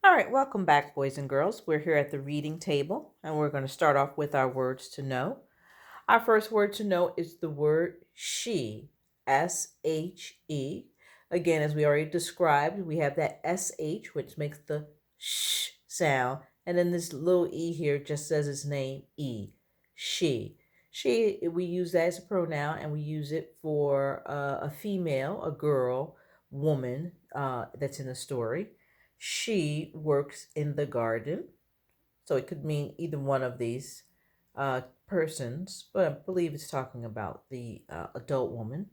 All right, welcome back, boys and girls. We're here at the reading table, and we're going to start off with our words to know. Our first word to know is the word she, S-H-E. Again, as we already described, we have that S-H, which makes the sh sound, and then this little E here just says its name, E, she. She, we use that as a pronoun, and we use it for a female, a girl, woman that's in the story. She works in the garden. So it could mean either one of these persons, but I believe it's talking about the adult woman.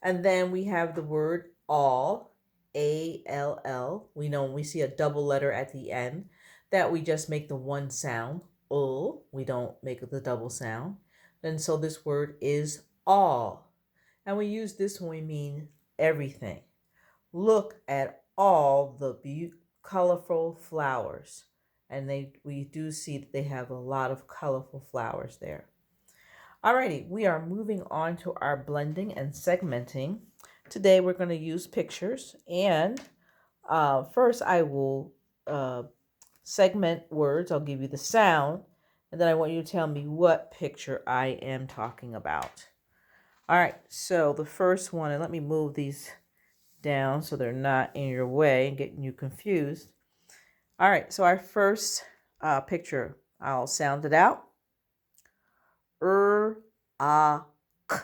And then we have the word all, A-L-L. We know when we see a double letter at the end that we just make the one sound, ul. We don't make the double sound. And so this word is all. And we use this when we mean everything. Look at all the colorful flowers. And we do see that they have a lot of colorful flowers there. Alrighty, we are moving on to our blending and segmenting. Today we're going to use pictures, and first I will segment words. I'll give you the sound, and then I want you to tell me what picture I am talking about. All right, so the first one, and let me move these down so they're not in your way and getting you confused. All right, so our first picture, I'll sound it out. A k.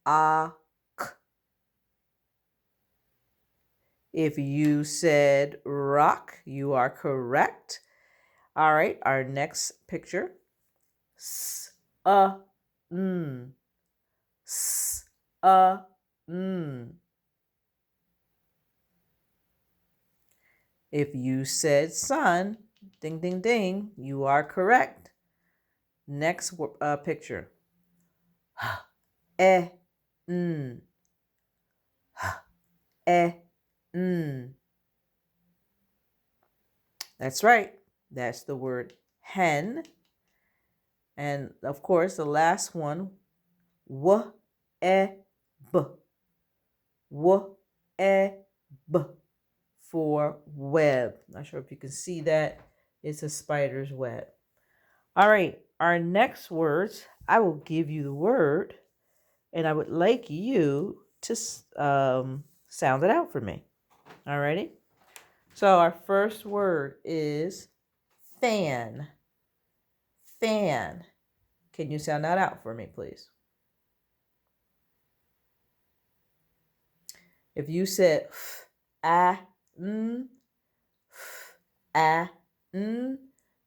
A k. If you said rock, you are correct. All right, our next picture. S a n. S a n. If you said sun, ding ding ding, you are correct. Next picture. E n. E n. That's right. That's the word hen. And of course, the last one, w e b. W e b for web. Not sure if you can see that. It's a spider's web. All right, our next words, I will give you the word, and I would like you to sound it out for me. All righty? So our first word is fan. Fan. Can you sound that out for me, please? If you said n, n,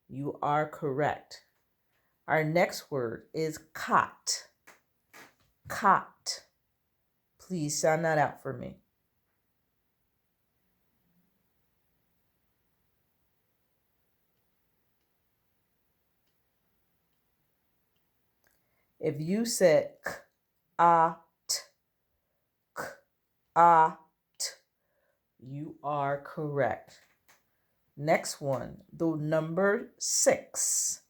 you are correct. Our next word is cot. Cot. Please sound that out for me. If you said k, you are correct. Next one, the number 6.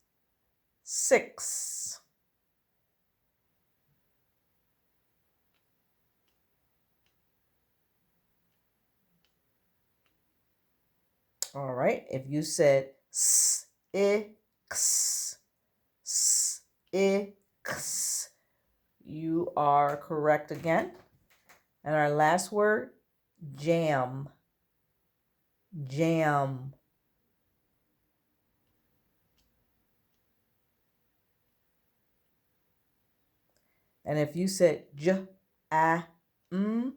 6. All right. If you said six, six, you are correct again. And our last word, jam. Jam. And if you said m,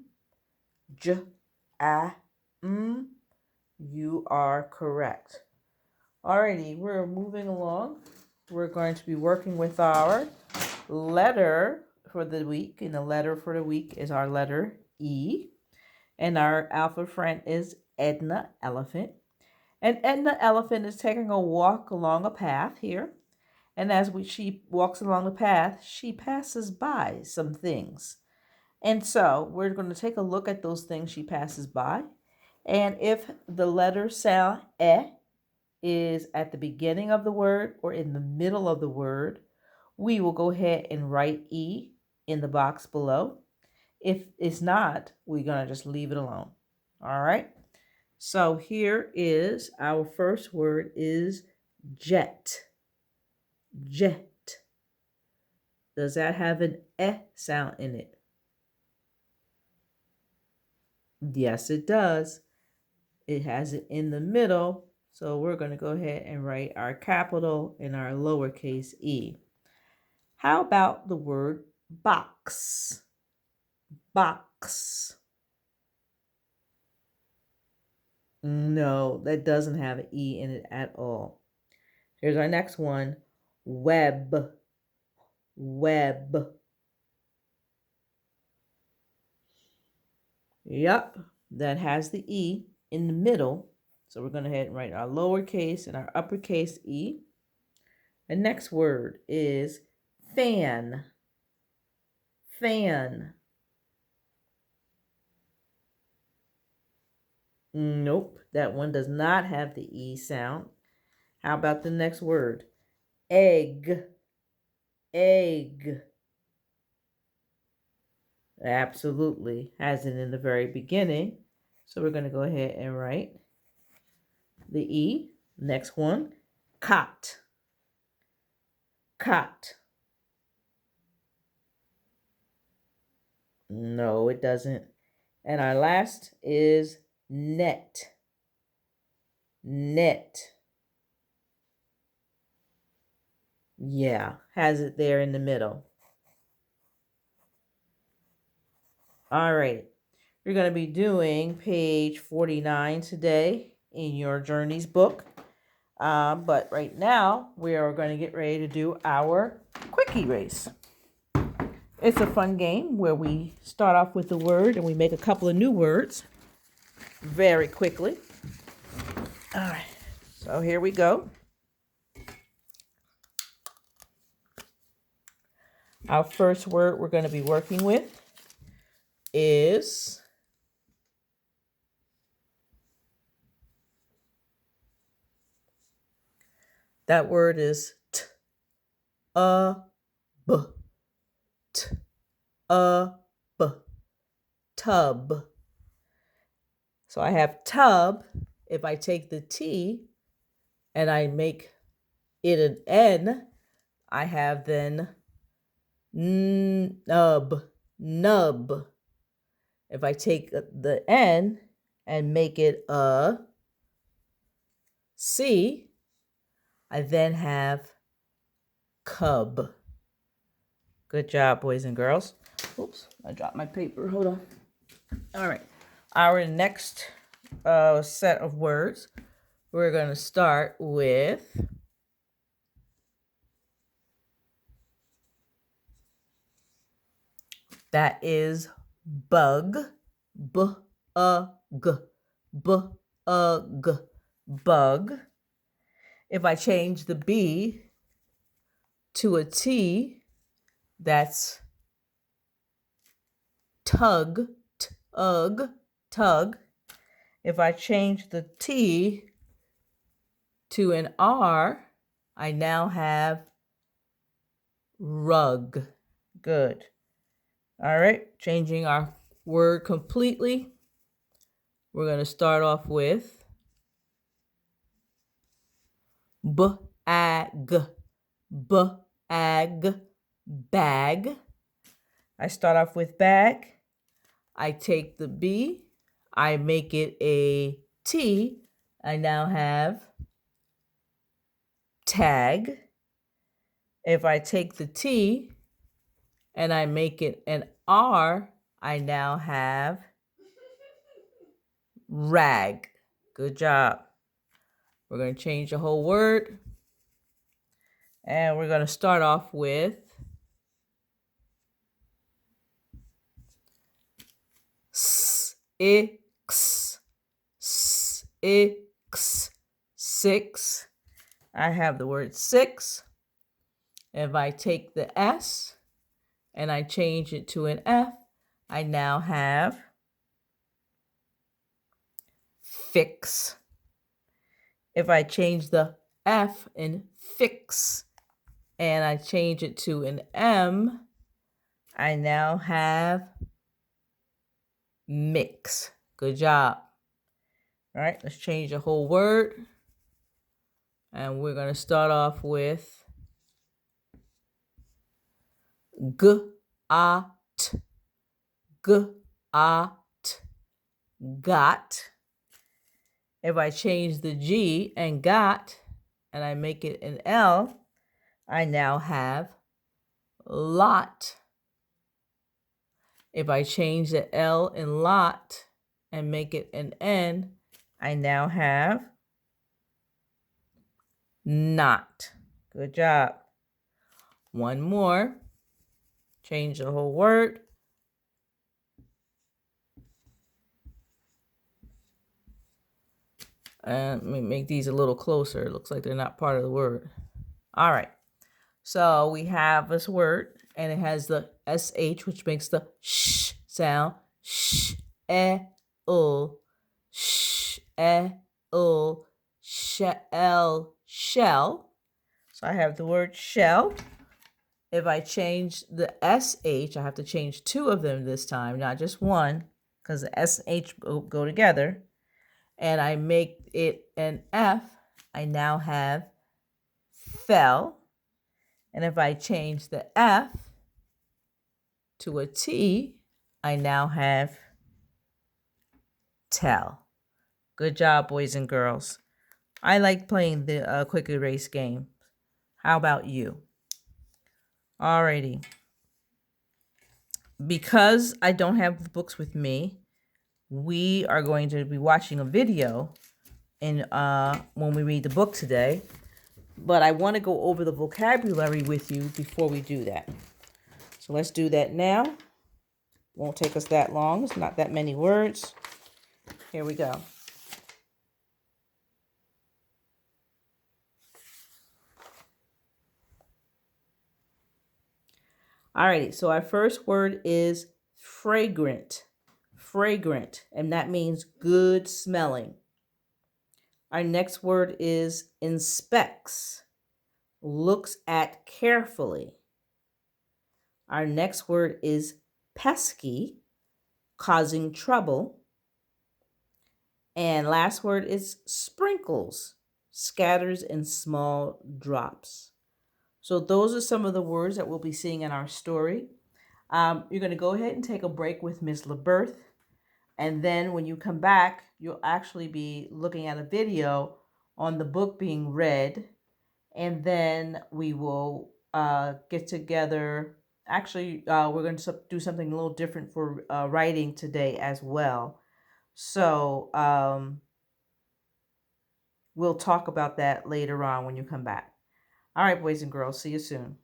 you are correct. Alrighty, we're moving along. We're going to be working with our letter for the week. And the letter for the week is our letter E. And our alpha friend is Edna Elephant. And Edna Elephant is taking a walk along a path here. And as she walks along the path, she passes by some things. And so we're going to take a look at those things she passes by. And if the letter sound is at the beginning of the word or in the middle of the word, we will go ahead and write E in the box below. If it's not, we're going to just leave it alone. All right. So here is our first word is jet. Jet. Does that have an eh sound in it? Yes, it does. It has it in the middle. So we're going to go ahead and write our capital and our lowercase e. How about the word box? Box. No, that doesn't have an E in it at all. Here's our next one. Web. Web. Yep, that has the E in the middle. So we're going to head and write our lowercase and our uppercase E. The next word is fan. Fan. Nope, that one does not have the E sound. How about the next word? Egg. Egg. Absolutely has it in the very beginning. So we're going to go ahead and write the E. Next one, cot. Cot. No, it doesn't. And our last is net. Net. Yeah, has it there in the middle. All right. You're going to be doing page 49 today in your Journeys book. But right now, we are going to get ready to do our quickie race. It's a fun game where we start off with the word and we make a couple of new words very quickly. All right, so here we go. Our first word we're going to be working with is that word is b. B. Tub. So I have tub. If I take the T and I make it an N, I have then nub. Nub. If I take the N and make it a C, I then have cub. Good job, boys and girls. Oops, I dropped my paper. Hold on. All right. Our next set of words, we're going to start with that is bug. B-u-g. B-u-g. Bug. If I change the B to a T, that's tug. Tug. Tug. If I change the T to an R, I now have rug. Good. All right, changing our word completely. We're going to start off with bag. Bag. Bag. I start off with bag. I take the B. I make it a T. I now have tag. If I take the T and I make it an R, I now have rag. Good job. We're going to change the whole word. And we're going to start off with six. Six. Six. I have the word six. If I take the S and I change it to an F, I now have fix. If I change the F in fix and I change it to an M, I now have mix. Good job. All right, let's change the whole word. And we're going to start off with got, got, got. If I change the G and got, and I make it an L, I now have lot. If I change the L in lot and make it an N, I now have not. Good job. One more. Change the whole word. And let me make these a little closer. It looks like they're not part of the word. All right. So we have this word, and it has the SH, which makes the sh sound. Sh, sh, shell, shell. So I have the word shell. If I change the SH, I have to change two of them this time, not just one, because the SH go together. And I make it an F, I now have fell. And if I change the F to a T, I now have tell. Good job, boys and girls. I like playing the quick erase game. How about you? Alrighty. Because I don't have the books with me, we are going to be watching a video when we read the book today. But I want to go over the vocabulary with you before we do that. So let's do that now. Won't take us that long. It's not that many words. Here we go. Alrighty, so our first word is fragrant. Fragrant, and that means good smelling. Our next word is inspects. Looks at carefully. Our next word is pesky, causing trouble. And last word is sprinkles, scatters in small drops. So those are some of the words that we'll be seeing in our story. You're going to go ahead and take a break with Ms. LaBerth. And then when you come back, you'll actually be looking at a video on the book being read. And then we will get together. Actually, we're going to do something a little different for writing today as well. So we'll talk about that later on when you come back. All right, boys and girls, see you soon.